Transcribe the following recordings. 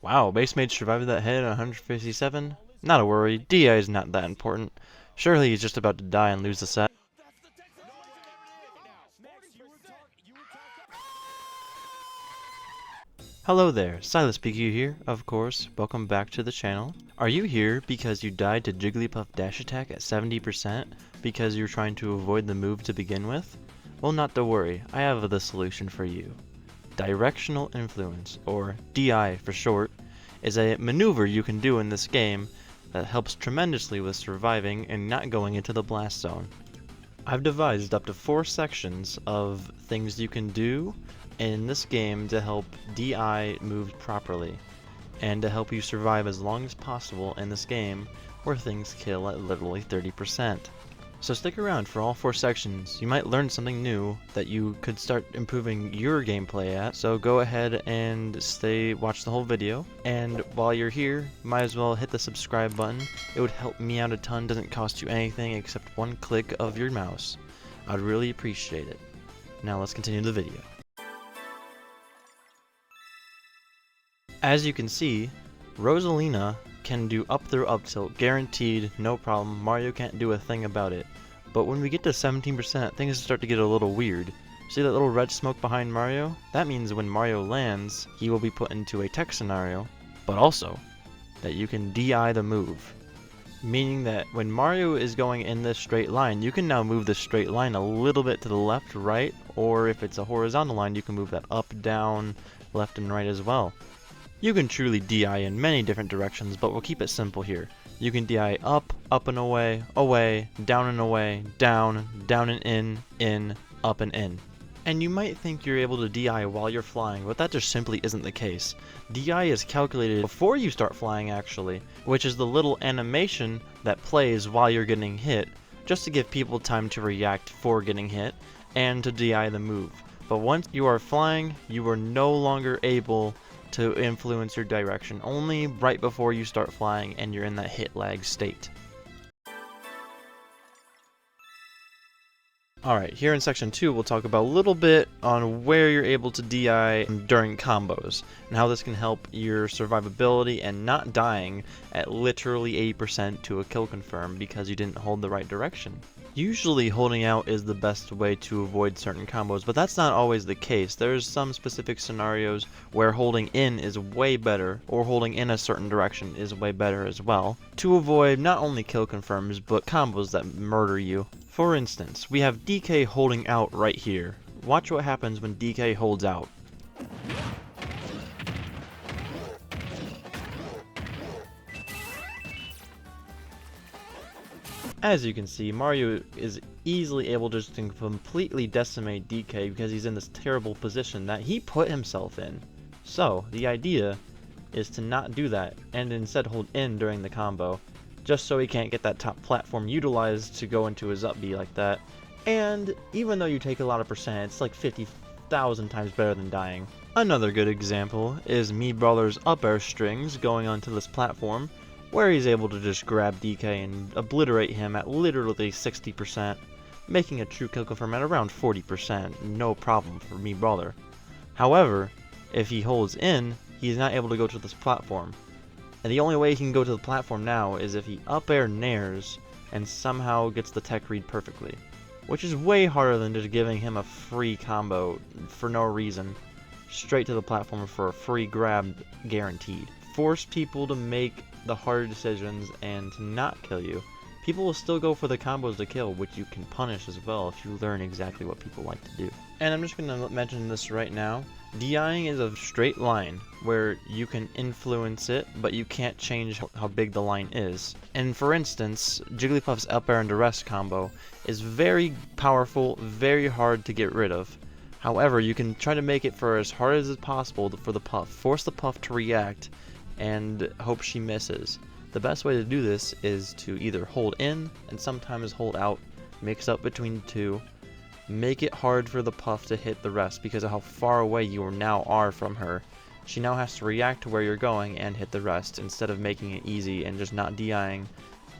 Wow, base mate survived that hit at 157? Not a worry, DI is not that important. Surely he's just about to die and lose the set. Hello there, Silas PQ here, of course. Welcome back to the channel. Are you here because you died to Jigglypuff dash attack at 70% because you're trying to avoid the move to begin with? Well, not to worry, I have the solution for you. Directional Influence, or DI for short, is a maneuver you can do in this game that helps tremendously with surviving and not going into the blast zone. I've devised up to 4 sections of things you can do in this game to help DI move properly, and to help you survive as long as possible in this game where things kill at literally 30%. So stick around for all 4 sections. You might learn something new that you could start improving your gameplay at, so go ahead and watch the whole video. And while you're here, might as well hit the subscribe button. It would help me out a ton, doesn't cost you anything except one click of your mouse. I'd really appreciate it. Now let's continue the video. As you can see, Rosalina can do up throw up tilt, guaranteed, no problem. Mario can't do a thing about it. But when we get to 17%, things start to get a little weird. See that little red smoke behind Mario? That means when Mario lands, he will be put into a tech scenario, but also that you can DI the move. Meaning that when Mario is going in this straight line, you can now move this straight line a little bit to the left, right, or if it's a horizontal line, you can move that up, down, left, and right as well. You can truly DI in many different directions, but we'll keep it simple here. You can DI up, up and away, away, down and away, down, down and in, up and in. And you might think you're able to DI while you're flying, but that just simply isn't the case. DI is calculated before you start flying actually, which is the little animation that plays while you're getting hit, just to give people time to react for getting hit, and to DI the move. But once you are flying, you are no longer able to influence your direction, only right before you start flying and you're in that hit lag state. Alright, here in section 2 we'll talk about a little bit on where you're able to DI during combos, and how this can help your survivability and not dying at literally 80% to a kill confirm because you didn't hold the right direction. Usually holding out is the best way to avoid certain combos, but that's not always the case. There's some specific scenarios where holding in is way better, or holding in a certain direction is way better as well, to avoid not only kill confirms, but combos that murder you. For instance, we have DK holding out right here. Watch what happens when DK holds out. As you can see, Mario is easily able just to completely decimate DK because he's in this terrible position that he put himself in. So, the idea is to not do that, and instead hold in during the combo, just so he can't get that top platform utilized to go into his up B like that. And even though you take a lot of percent, it's like 50,000 times better than dying. Another good example is Me Brawler's up air strings going onto this platform, where he's able to just grab DK and obliterate him at literally 60%, making a true kill confirm at around 40%, no problem for Me Brawler. However, if he holds in, he's not able to go to this platform. And the only way he can go to the platform now is if he up air nairs and somehow gets the tech read perfectly, which is way harder than just giving him a free combo for no reason, straight to the platform for a free grab guaranteed. Force people to make the hard decisions and to not kill you. People will still go for the combos to kill, which you can punish as well if you learn exactly what people like to do. And I'm just going to mention this right now. DIing is a straight line where you can influence it, but you can't change how big the line is. And for instance, Jigglypuff's up air and duress combo is very powerful, very hard to get rid of. However, you can try to make it for as hard as possible for the Puff. Force the Puff to react and hope she misses. The best way to do this is to either hold in and sometimes hold out, mix up between the two, make it hard for the Puff to hit the rest because of how far away you now are from her. She now has to react to where you're going and hit the rest instead of making it easy and just not DIing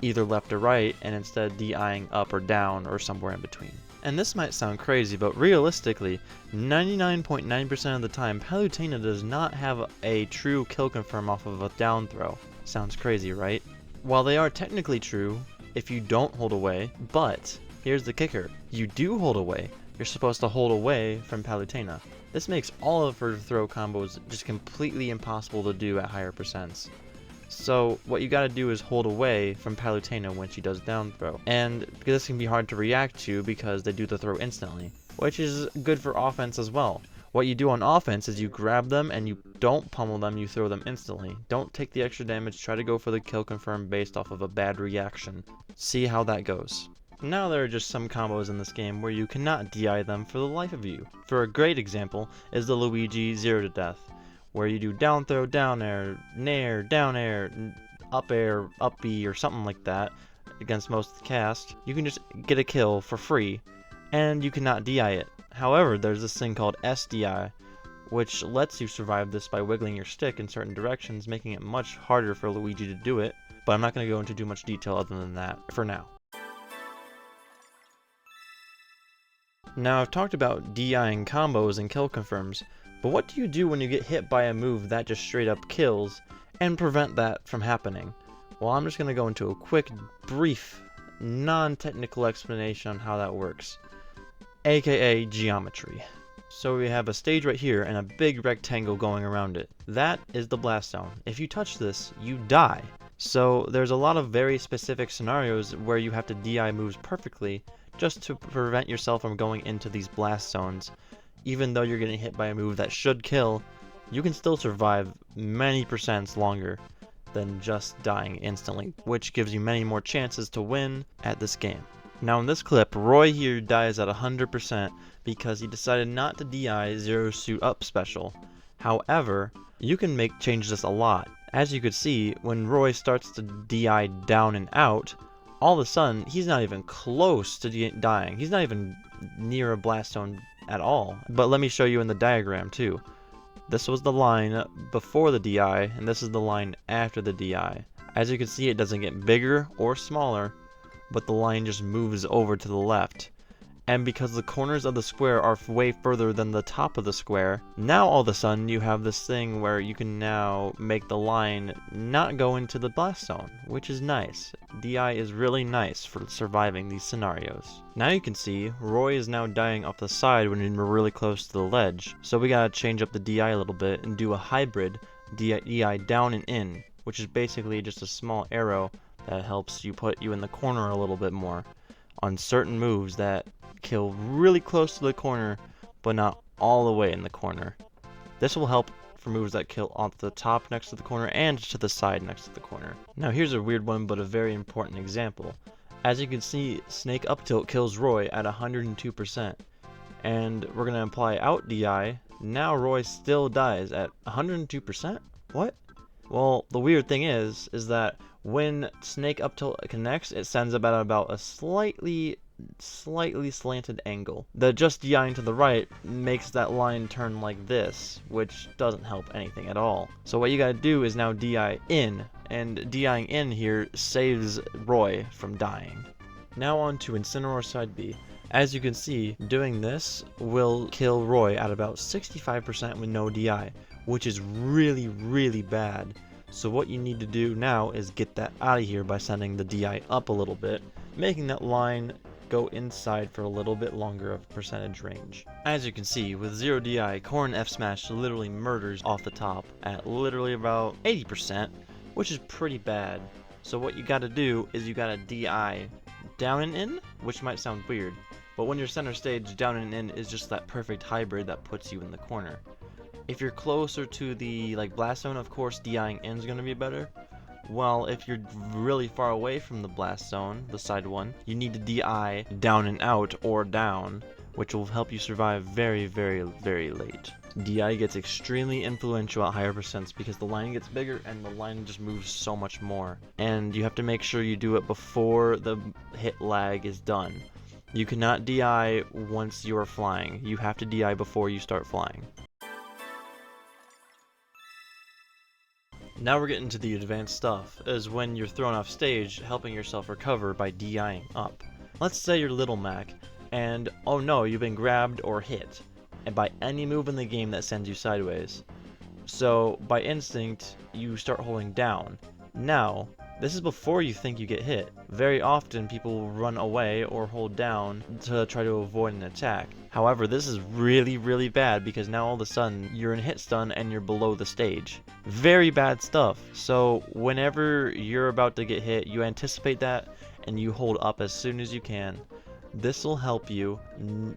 either left or right and instead DIing up or down or somewhere in between. And this might sound crazy, but realistically, 99.9% of the time, Palutena does not have a true kill confirm off of a down throw. Sounds crazy, right? While they are technically true, if you don't hold away, but here's the kicker, you do hold away. You're supposed to hold away from Palutena. This makes all of her throw combos just completely impossible to do at higher percents. So what you gotta do is hold away from Palutena when she does down throw. And because this can be hard to react to because they do the throw instantly, which is good for offense as well. What you do on offense is you grab them and you don't pummel them, you throw them instantly. Don't take the extra damage, try to go for the kill confirm based off of a bad reaction. See how that goes. Now there are just some combos in this game where you cannot DI them for the life of you. For a great example is the Luigi 0 to death, where you do down throw, down air, nair, down air, up B, or something like that against most of the cast. You can just get a kill for free, and you cannot DI it. However, there's this thing called SDI, which lets you survive this by wiggling your stick in certain directions, making it much harder for Luigi to do it, but I'm not going to go into too much detail other than that for now. Now, I've talked about DIing combos and kill confirms, but what do you do when you get hit by a move that just straight up kills and prevent that from happening? Well, I'm just going to go into a quick, brief, non-technical explanation on how that works, aka geometry. So we have a stage right here and a big rectangle going around it. That is the blast zone. If you touch this, you die. So there's a lot of very specific scenarios where you have to DI moves perfectly just to prevent yourself from going into these blast zones. Even though you're getting hit by a move that should kill, you can still survive many percents longer than just dying instantly, which gives you many more chances to win at this game. Now in this clip, Roy here dies at 100% because he decided not to DI Zero Suit Up special. However, you can change this a lot. As you could see, when Roy starts to DI down and out, all of a sudden, he's not even close to dying. He's not even near a blast zone at all. But let me show you in the diagram too. This was the line before the DI, and this is the line after the DI. As you can see, it doesn't get bigger or smaller, but the line just moves over to the left. And because the corners of the square are way further than the top of the square, now all of a sudden you have this thing where you can now make the line not go into the blast zone, which is nice. DI is really nice for surviving these scenarios. Now you can see Roy is now dying off the side when we're really close to the ledge, so we gotta change up the DI a little bit and do a hybrid DI down and in, which is basically just a small arrow that helps you put you in the corner a little bit more on certain moves that kill really close to the corner but not all the way in the corner. This will help for moves that kill off the top next to the corner and to the side next to the corner. Now here's a weird one but a very important example. As you can see, Snake Up Tilt kills Roy at 102%, and we're going to apply out DI. Now Roy still dies at 102%? What? Well, the weird thing is that when Snake Up Tilt connects, it sends about a slightly slanted angle. The just DIing to the right makes that line turn like this, which doesn't help anything at all. So what you gotta do is now DI in, and DIing in here saves Roy from dying. Now on to Incineroar side B. As you can see, doing this will kill Roy at about 65% with no DI, which is really bad. So what you need to do now is get that out of here by sending the DI up a little bit, making that line go inside for a little bit longer of percentage range. As you can see, with 0 DI, Corrin F Smash literally murders off the top at literally about 80%, which is pretty bad. So what you gotta do is you gotta DI down and in, which might sound weird, but when you're center stage, down and in is just that perfect hybrid that puts you in the corner. If you're closer to the blast zone, of course DIing in is gonna be better. Well, if you're really far away from the blast zone, the side one, you need to DI down and out or down, which will help you survive very late. DI gets extremely influential at higher percents because the line gets bigger and the line just moves so much more. And you have to make sure you do it before the hit lag is done. You cannot DI once you are flying. You have to DI before you start flying. Now we're getting to the advanced stuff, as when you're thrown off stage, helping yourself recover by DIing up. Let's say you're Little Mac, and oh no, you've been grabbed or hit, and by any move in the game that sends you sideways. So by instinct, you start holding down. Now, this is before you think you get hit. Very often people will run away or hold down to try to avoid an attack. However, this is really bad because now all of a sudden you're in hit stun and you're below the stage. Very bad stuff. So whenever you're about to get hit, you anticipate that and you hold up as soon as you can. This will help you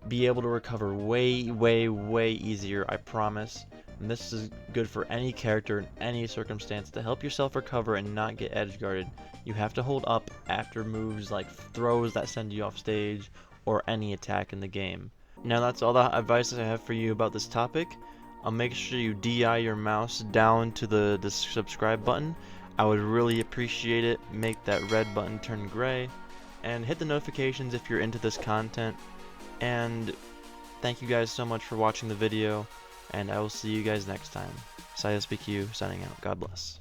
be able to recover way easier, I promise. And this is good for any character in any circumstance to help yourself recover and not get edge guarded. You have to hold up after moves like throws that send you off stage or any attack in the game. Now that's all the advice I have for you about this topic. Make sure you DI your mouse down to the subscribe button. I would really appreciate it. Make that red button turn gray. And hit the notifications if you're into this content. And thank you guys so much for watching the video. And I will see you guys next time. ssbu signing out. God bless.